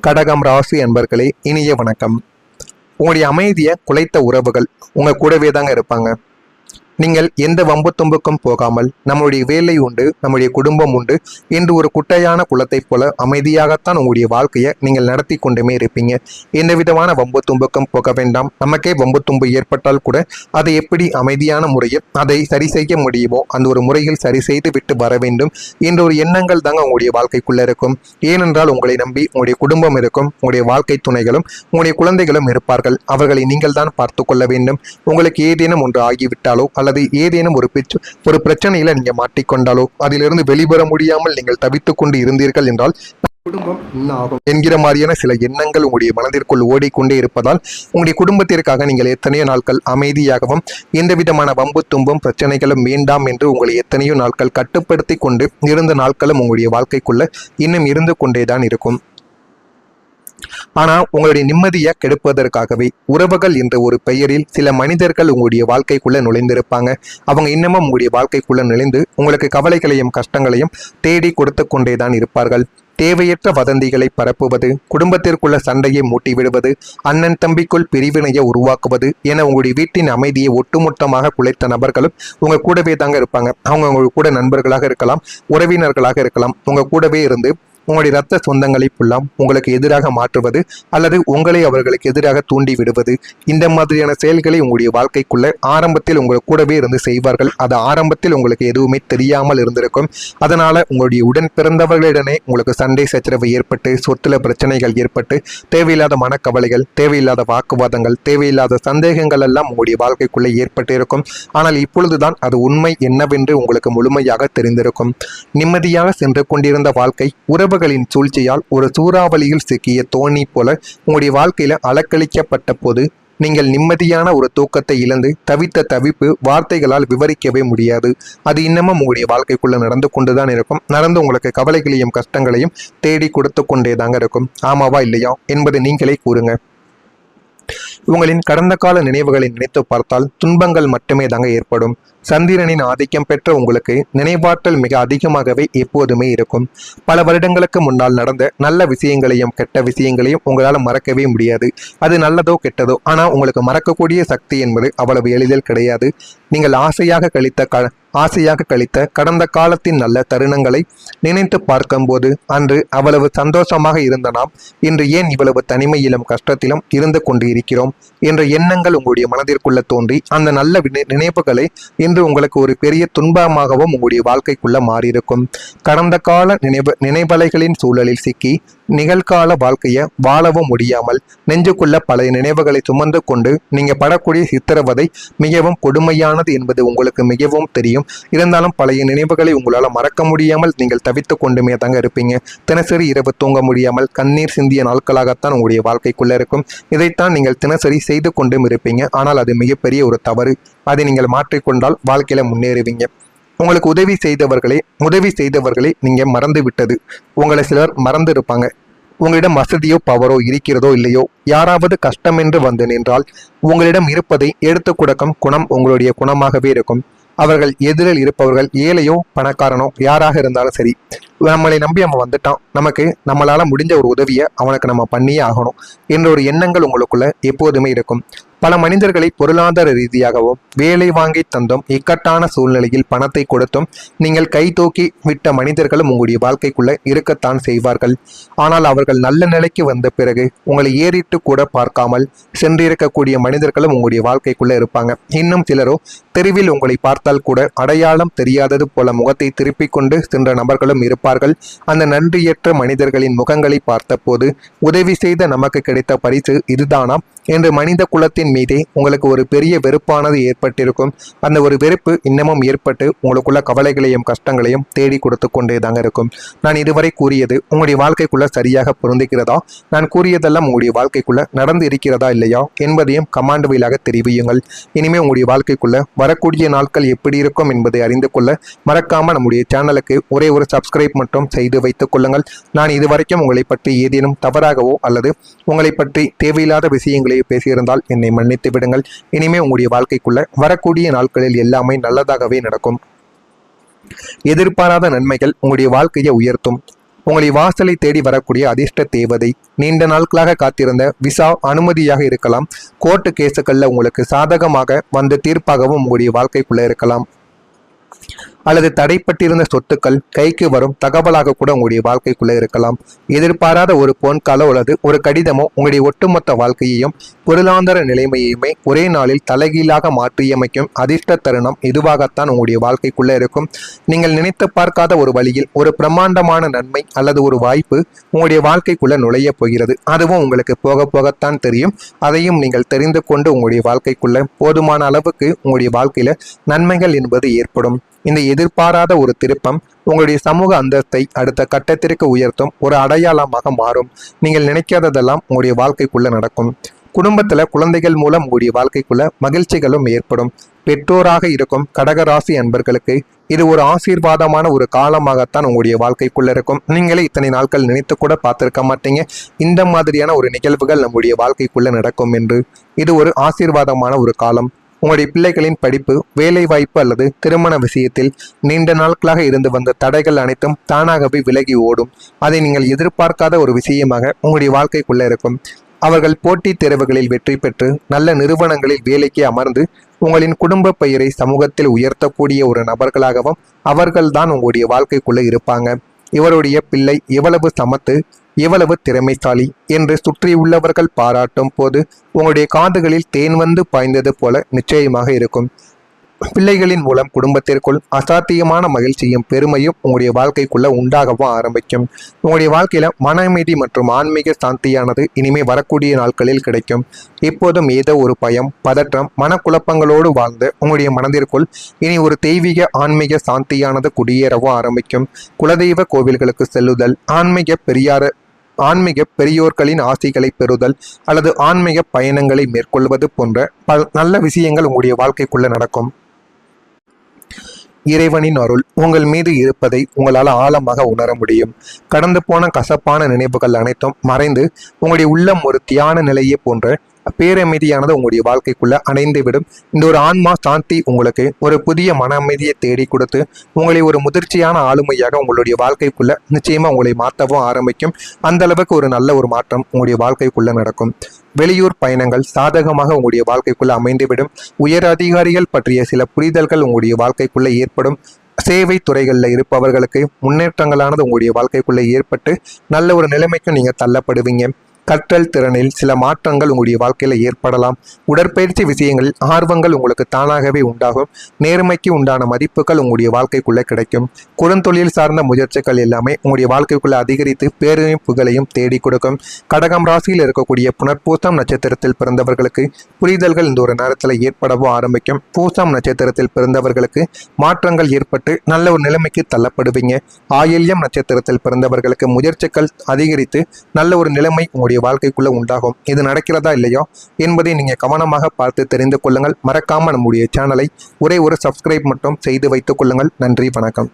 கடகம் ராசி அன்பர்களே, இனிய வணக்கம். உங்களுடைய அமைதியை குலைத்த உறவுகள் உங்க கூடவே தாங்க இருப்பாங்க. நீங்கள் எந்த வம்பு தும்புக்கும் போகாமல் நம்முடைய வேலை உண்டு, நம்முடைய குடும்பம் உண்டு என்று ஒரு குட்டையான குளத்தைப் போல அமைதியாகத்தான் உங்களுடைய வாழ்க்கையை நீங்கள் நடத்தி கொண்டுமே இருப்பீங்க. எந்த விதமான வம்பு தும்புக்கும் போக வேண்டாம். நமக்கே வம்பு தும்பு ஏற்பட்டால் கூட அதை எப்படி அமைதியான முறையில் அதை சரி செய்ய முடியுமோ அந்த ஒரு முறையில் சரி செய்து விட்டு வர வேண்டும் என்ற ஒரு எண்ணங்கள் தாங்க உங்களுடைய வாழ்க்கைக்குள்ள இருக்கும். ஏனென்றால் உங்களை நம்பி உங்களுடைய குடும்பம் இருக்கும், உங்களுடைய வாழ்க்கை துணைகளும் உங்களுடைய குழந்தைகளும் இருப்பார்கள். அவர்களை நீங்கள் தான் பார்த்து கொள்ள வேண்டும். உங்களுக்கு ஏதேனும் ஒன்று ஆகிவிட்டாலோ அல்லது ஏதேனும் ஒரு பிரச்சனையில நீங்க மாட்டிக்கொண்டாலோ அதிலிருந்து வெளிவர முடியாமல் நீங்கள் தவித்துக் கொண்டு இருந்தீர்கள் என்றால் குடும்பம் என்ன ஆகும் என்கிற மாதிரியான சில எண்ணங்கள் உங்களுடைய மனதிற்குள் ஓடிக்கொண்டே இருப்பதால் உங்களுடைய குடும்பத்திற்காக நீங்கள் எத்தனையோ நாட்கள் அமைதியாகவும் எந்த விதமான வம்பு தும்பும் பிரச்சனைகளும் வேண்டாம் என்று உங்களை எத்தனையோ நாட்கள் கட்டுப்படுத்தி கொண்டு இருந்த நாட்களும் உங்களுடைய வாழ்க்கைக்குள்ள இன்னும் இருந்து கொண்டேதான் இருக்கும். ஆனா உங்களுடைய நிம்மதியை கெடுப்பதற்காகவே உறவுகள் என்ற ஒரு பெயரில் சில மனிதர்கள் உங்களுடைய வாழ்க்கைக்குள்ள நுழைந்திருப்பாங்க. அவங்க இன்னமும் உங்களுடைய வாழ்க்கைக்குள்ள நுழைந்து உங்களுக்கு கவலைகளையும் கஷ்டங்களையும் தேடி கொடுத்து கொண்டேதான் இருப்பார்கள். தேவையற்ற வதந்திகளை பரப்புவது, குடும்பத்திற்குள்ள சண்டையை மூட்டி விடுவது, அண்ணன் தம்பிக்குள் பிரிவினையை உருவாக்குவது என உங்களுடைய வீட்டின் அமைதியை ஒட்டுமொத்தமாக குலைத்த நபர்களும் உங்க கூடவே தாங்க இருப்பாங்க. அவங்க உங்க கூட நண்பர்களாக இருக்கலாம், உறவினர்களாக இருக்கலாம். உங்க கூடவே இருந்து உங்களுடைய இரத்த சொந்தங்களை புல்லாம் உங்களுக்கு எதிராக மாற்றுவது அல்லது உங்களை அவர்களுக்கு எதிராக தூண்டி விடுவது, இந்த மாதிரியான செயல்களை உங்களுடைய வாழ்க்கைக்குள்ள ஆரம்பத்தில் உங்களுக்கு கூடவே இருந்து செய்வார்கள். அது ஆரம்பத்தில் உங்களுக்கு எதுவுமே தெரியாமல் இருந்திருக்கும். அதனால உங்களுடைய உடன் பிறந்தவர்களிடனே உங்களுக்கு சண்டை சச்சரவு ஏற்பட்டு சொத்துல பிரச்சனைகள் ஏற்பட்டு தேவையில்லாத மனக்கவலைகள், தேவையில்லாத வாக்குவாதங்கள், தேவையில்லாத சந்தேகங்கள் எல்லாம் உங்களுடைய வாழ்க்கைக்குள்ளே ஏற்பட்டு இருக்கும். ஆனால் இப்பொழுதுதான் அது உண்மை என்னவென்று உங்களுக்கு முழுமையாக தெரிந்திருக்கும். நிம்மதியாக சென்று கொண்டிருந்த வாழ்க்கை உறவுகளின் சூழ்ச்சியால் ஒரு சூறாவளியில் சிக்கிய தோணி போல உங்களுடைய வாழ்க்கையில அலக்களிக்கப்பட்ட போது நீங்கள் நிம்மதியான ஒரு தூக்கத்தை இழந்து தவித்த தவிப்பு வார்த்தைகளால் விவரிக்கவே முடியாது. அது இன்னமும் உங்களுடைய வாழ்க்கைக்குள்ள நடந்து கொண்டுதான் இருக்கும். நடந்து உங்களுக்கு கவலைகளையும் கஷ்டங்களையும் தேடி கொடுத்து கொண்டேதாங்க இருக்கும். ஆமாவா இல்லையா என்பதை நீங்களே கூறுங்க. உங்களின் கடந்த கால நினைவுகளை நினைத்து பார்த்தால் துன்பங்கள் மட்டுமே தாங்க ஏற்படும். சந்திரனின் ஆதிக்கம் பெற்ற உங்களுக்கு நினைவாற்றல் மிக அதிகமாகவே எப்போதுமே இருக்கும். பல வருடங்களுக்கு முன்னால் நடந்த நல்ல விஷயங்களையும் கெட்ட விஷயங்களையும் உங்களால் மறக்கவே முடியாது. அது நல்லதோ கெட்டதோ, ஆனால் உங்களுக்கு மறக்கக்கூடிய சக்தி என்பது அவ்வளவு எளிதில் கிடையாது. நீங்கள் ஆசையாக கழித்த கடந்த காலத்தின் நல்ல தருணங்களை நினைத்து பார்க்கும்போது அன்று அவ்வளவு சந்தோஷமாக இருந்த நாம் இன்று ஏன் இவ்வளவு தனிமையிலும் கஷ்டத்திலும் இருந்து கொண்டு இருக்கிறோம் என்ற எண்ணங்கள் உங்களுடைய மனதிற்குள்ள தோன்றி அந்த நல்ல நினைவுகளை இன்று உங்களுக்கு ஒரு பெரிய துன்பமாகவும் உங்களுடைய வாழ்க்கைக்குள்ள மாறியிருக்கும். கடந்த கால நினைவலைகளின் சூழலில் சிக்கி நிகழ்கால வாழ்க்கையை வாழவும் முடியாமல் நெஞ்சுக்குள்ள பழைய நினைவுகளை சுமந்து கொண்டு நீங்க படக்கூடிய சித்திரவதை மிகவும் கொடுமையானது என்பது உங்களுக்கு மிகவும் தெரியும். இருந்தாலும் பழைய நினைவுகளை உங்களால் மறக்க முடியாமல் நீங்கள் தவித்து கொண்டுமே தாங்க இருப்பீங்க. தினசரி இரவு தூங்க முடியாமல் கண்ணீர் சிந்திய நாட்களாகத்தான் உங்களுடைய வாழ்க்கைக்குள்ள இருக்கும். இதைத்தான் நீங்கள் தினசரி செய்து கொண்டும் இருப்பீங்க. ஆனால் அது மிகப்பெரிய ஒரு தவறு. அதை நீங்கள் மாற்றிக்கொண்டால் வாழ்க்கையில முன்னேறுவீங்க. உங்களுக்கு உதவி செய்தவர்களை நீங்க மறந்து விட்டது உங்களை சிலர் மறந்து இருப்பாங்க. உங்களிடம் வசதியோ பவரோ இருக்கிறதோ இல்லையோ, யாராவது கஷ்டம் என்று வந்து நின்றால் உங்களிடம் இருப்பதை எடுத்து கொடுக்கும் குணம் உங்களுடைய குணமாகவே இருக்கும். அவர்கள் எதிரில் இருப்பவர்கள் ஏழையோ பணக்காரனோ யாராக இருந்தாலும் சரி, நம்மளை நம்பி அவன் வந்துட்டான், நமக்கு நம்மளால முடிஞ்ச ஒரு உதவியை அவனுக்கு நம்ம பண்ணியே ஆகணும் என்ற ஒரு எண்ணங்கள் உங்களுக்குள்ள எப்போதுமே இருக்கும். பல மனிதர்களை பொருளாதார ரீதியாகவும் வேலை வாங்கி தந்தும் இக்கட்டான சூழ்நிலையில் பணத்தை கொடுத்தும் நீங்கள் கை தூக்கி விட்ட மனிதர்களும் உங்களுடைய வாழ்க்கைக்குள்ள இருக்கத்தான் செய்வார்கள். ஆனால் அவர்கள் நல்ல நிலைக்கு வந்த பிறகு உங்களை ஏறிட்டு கூட பார்க்காமல் சென்றிருக்கக்கூடிய மனிதர்களும் உங்களுடைய வாழ்க்கைக்குள்ள இருப்பாங்க. இன்னும் சிலரோ தெருவில் உங்களை பார்த்தால் கூட அடையாளம் தெரியாதது போல முகத்தை திருப்பிக் கொண்டு சென்ற நபர்களும் இருப்பார்கள். அந்த நன்றியற்ற மனிதர்களின் முகங்களை பார்த்த போது உதவி செய்த நமக்கு கிடைத்த பரிசு இதுதானா என்று மனித குலத்தின் மீதே உங்களுக்கு ஒரு பெரிய வெறுப்பானது ஏற்பட்டிருக்கும். அந்த ஒரு வெறுப்பு இன்னமும் ஏற்பட்டு உங்களுக்குள்ள கவலைகளையும் கஷ்டங்களையும் தேடி கொடுத்து கொண்டே தாங்க இருக்கும். நான் இதுவரை கூறியது உங்களுடைய வாழ்க்கைக்குள்ள சரியாக பொருந்துகிறதா, நான் கூறியதெல்லாம் உங்களுடைய வாழ்க்கைக்குள்ள நடந்து இருக்கிறதா இல்லையா என்பதையும் கமாண்ட் வழியாக தெரிவியுங்கள். இனிமேல் உங்களுடைய வாழ்க்கைக்குள்ள வரக்கூடிய நாட்கள் எப்படி இருக்கும் என்பதை அறிந்து கொள்ள மறக்காம நம்முடைய சேனலுக்கு ஒரே ஒரு சப்ஸ்கிரைப் மட்டும் செய்து வைத்துக் கொள்ளுங்கள். நான் இதுவரைக்கும் உங்களை பற்றி ஏதேனும் தவறாகவோ அல்லது உங்களை பற்றி தேவையில்லாத விஷயங்களை பேசியிருந்தால் என்னை மன்னித்து விடுங்கள். இனிமே உங்களுடைய வாழ்க்கைக்குள்ள வரக்கூடிய நாட்களில் எல்லாமே நல்லதாகவே நடக்கும். எதிர்பாராத நன்மைகள் உங்களுடைய வாழ்க்கையை உயர்த்தும். உங்களை வாசலை தேடி வரக்கூடிய அதிர்ஷ்ட தேவதை, நீண்ட நாட்களாக காத்திருந்த விசா அனுமதியாக இருக்கலாம். கோர்ட்டு கேசுக்கள்ல உங்களுக்கு சாதகமாக வந்த தீர்ப்பாகவும் உங்களுடைய வாழ்க்கைக்குள்ள இருக்கலாம். அல்லது தடைப்பட்டிருந்த சொத்துக்கள் கைக்கு வரும் தகவலாக கூட உங்களுடைய வாழ்க்கைக்குள்ள இருக்கலாம். எதிர்பாராத ஒரு போன் காலோ அல்லது ஒரு கடிதமோ உங்களுடைய ஒட்டுமொத்த வாழ்க்கையையும் பொருளாதார நிலைமையுமே ஒரே நாளில் தலைகீழாக மாற்றியமைக்கும் அதிர்ஷ்ட தருணம் இதுவாகத்தான் உங்களுடைய வாழ்க்கைக்குள்ள இருக்கும். நீங்கள் நினைத்து பார்க்காத ஒரு வழியில் ஒரு பிரம்மாண்டமான நன்மை அல்லது ஒரு வாய்ப்பு உங்களுடைய வாழ்க்கைக்குள்ள நுழைய போகிறது. அதுவும் உங்களுக்கு போக போகத்தான் தெரியும். அதையும் நீங்கள் தெரிந்து கொண்டு உங்களுடைய வாழ்க்கைக்குள்ள போதுமான அளவுக்கு உங்களுடைய வாழ்க்கையில நன்மைகள் என்பது ஏற்படும். இந்த எதிர்பாராத ஒரு திருப்பம் உங்களுடைய சமூக அந்தஸ்தை அடுத்த கட்டத்திற்கு உயர்த்தும் ஒரு அடையாளமாக மாறும். நீங்கள் நினைக்காததெல்லாம் உங்களுடைய வாழ்க்கைக்குள்ள நடக்கும். குடும்பத்துல குழந்தைகள் மூலம் உங்களுடைய வாழ்க்கைக்குள்ள மகிழ்ச்சிகளும் ஏற்படும். பெற்றோராக இருக்கும் கடகராசி அன்பர்களுக்கு இது ஒரு ஆசீர்வாதமான ஒரு காலமாகத்தான் உங்களுடைய வாழ்க்கைக்குள்ள இருக்கும். நீங்களே இத்தனை நாட்கள் நினைத்து கூட பார்த்திருக்க மாட்டீங்க இந்த மாதிரியான ஒரு நிகழ்வுகள் நம்முடைய வாழ்க்கைக்குள்ள நடக்கும் என்று. இது ஒரு ஆசீர்வாதமான ஒரு காலம். உங்களுடைய பிள்ளைகளின் படிப்பு, வேலை வாய்ப்பு அல்லது திருமண விஷயத்தில் நீண்ட நாட்களாக இருந்து வந்த தடைகள் அனைத்தும் தானாகவே விலகி ஓடும். அதை நீங்கள் எதிர்பார்க்காத ஒரு விஷயமாக உங்களுடைய வாழ்க்கைக்குள்ள இருக்கும். அவர்கள் போட்டித் தேர்வுகளில் வெற்றி பெற்று நல்ல நிறுவனங்களில் வேலைக்கு அமர்ந்து உங்களின் குடும்ப பெயரை சமூகத்தில் உயர்த்தக்கூடிய ஒரு நபர்களாகவும் அவர்கள்தான் உங்களுடைய வாழ்க்கைக்குள்ள இருப்பாங்க. இவருடைய பிள்ளை எவ்வளவு சமத்து, எவ்வளவு திறமைசாலி என்று சுற்றியுள்ளவர்கள் பாராட்டும் போது உங்களுடைய காதுகளில் தேன் வந்து பாய்ந்தது போல நிச்சயமாக இருக்கும். பிள்ளைகளின் மூலம் குடும்பத்திற்குள் அசாத்தியமான மகிழ்ச்சியும் பெருமையும் உங்களுடைய வாழ்க்கைக்குள்ள உண்டாகவும் ஆரம்பிக்கும். உங்களுடைய வாழ்க்கையில மன அமைதி மற்றும் ஆன்மீக சாந்தியானது இனிமே வரக்கூடிய நாட்களில் கிடைக்கும். இப்போதும் ஏதோ ஒரு பயம், பதற்றம், மனக்குழப்பங்களோடு வாழ்ந்த உங்களுடைய மனதிற்குள் இனி ஒரு தெய்வீக ஆன்மீக சாந்தியானது குடியேறவும் ஆரம்பிக்கும். குலதெய்வ கோவில்களுக்கு செல்லுதல், ஆன்மீக பெரியோர்களின் ஆசைகளை பெறுதல் அல்லது ஆன்மீக பயணங்களை மேற்கொள்வது போன்ற நல்ல விஷயங்கள் உங்களுடைய வாழ்க்கைக்குள்ள நடக்கும். இறைவனின் அருள் உங்கள் மீது இருப்பதை உங்களால் ஆழமாக உணர முடியும். கடந்து போன கசப்பான நினைவுகள் அனைத்தும் மறைந்து உங்களுடைய உள்ளம் ஒரு தியான நிலையை போன்ற பேரமைதியானது உங்களுடைய வாழ்க்கைக்குள்ள அடைந்துவிடும். இந்த ஒரு ஆன்மா சாந்தி உங்களுக்கு ஒரு புதிய மன அமைதியை தேடி கொடுத்து உங்களை ஒரு முதிர்ச்சியான ஆளுமையாக உங்களுடைய வாழ்க்கைக்குள்ள நிச்சயமா உங்களை மாற்றவும் ஆரம்பிக்கும். அந்த அளவுக்கு ஒரு நல்ல ஒரு மாற்றம் உங்களுடைய வாழ்க்கைக்குள்ள நடக்கும். வெளியூர் பயணங்கள் சாதகமாக உங்களுடைய வாழ்க்கைக்குள்ள அமைந்துவிடும். உயர் அதிகாரிகள் பற்றிய சில புரிதல்கள் உங்களுடைய வாழ்க்கைக்குள்ள ஏற்படும். சேவை துறைகளில் இருப்பவர்களுக்கு முன்னேற்றங்களானது உங்களுடைய வாழ்க்கைக்குள்ள ஏற்பட்டு நல்ல ஒரு நிலைமைக்கும் நீங்க தள்ளப்படுவீங்க. கற்றல் திறனில் சில மாற்றங்கள் உங்களுடைய வாழ்க்கையில ஏற்படலாம். உடற்பயிற்சி விஷயங்களில் ஆர்வங்கள் உங்களுக்கு தானாகவே உண்டாகும். நேர்மைக்கு உண்டான மதிப்புகள் உங்களுடைய வாழ்க்கைக்குள்ள கிடைக்கும். குறுந்தொழில் சார்ந்த முயற்சிகள் எல்லாமே உங்களுடைய வாழ்க்கைக்குள்ள அதிகரித்து பேரையும் புகழையும் தேடி கொடுக்கும். கடகம் ராசியில் இருக்கக்கூடிய புனர்பூசம் நட்சத்திரத்தில் பிறந்தவர்களுக்கு புரிதல்கள் இந்த ஒரு நேரத்தில் ஏற்படவும் ஆரம்பிக்கும். பூசம் நட்சத்திரத்தில் பிறந்தவர்களுக்கு மாற்றங்கள் ஏற்பட்டு நல்ல ஒரு நிலைமைக்கு தள்ளப்படுவீங்க. ஆயில்யம் நட்சத்திரத்தில் பிறந்தவர்களுக்கு முயற்சிகள் அதிகரித்து நல்ல ஒரு நிலைமை உங்களுடைய வாழ்க்கைக்குள்ள உண்டாகும். இது நடக்கிறதா இல்லையோ என்பதை நீங்க கவனமாக பார்த்து தெரிந்து கொள்ளுங்கள். மறக்காம நம்முடைய சேனலை ஒரே ஒரு சப்ஸ்கிரைப் மட்டும் செய்து வைத்துக் கொள்ளுங்கள். நன்றி, வணக்கம்.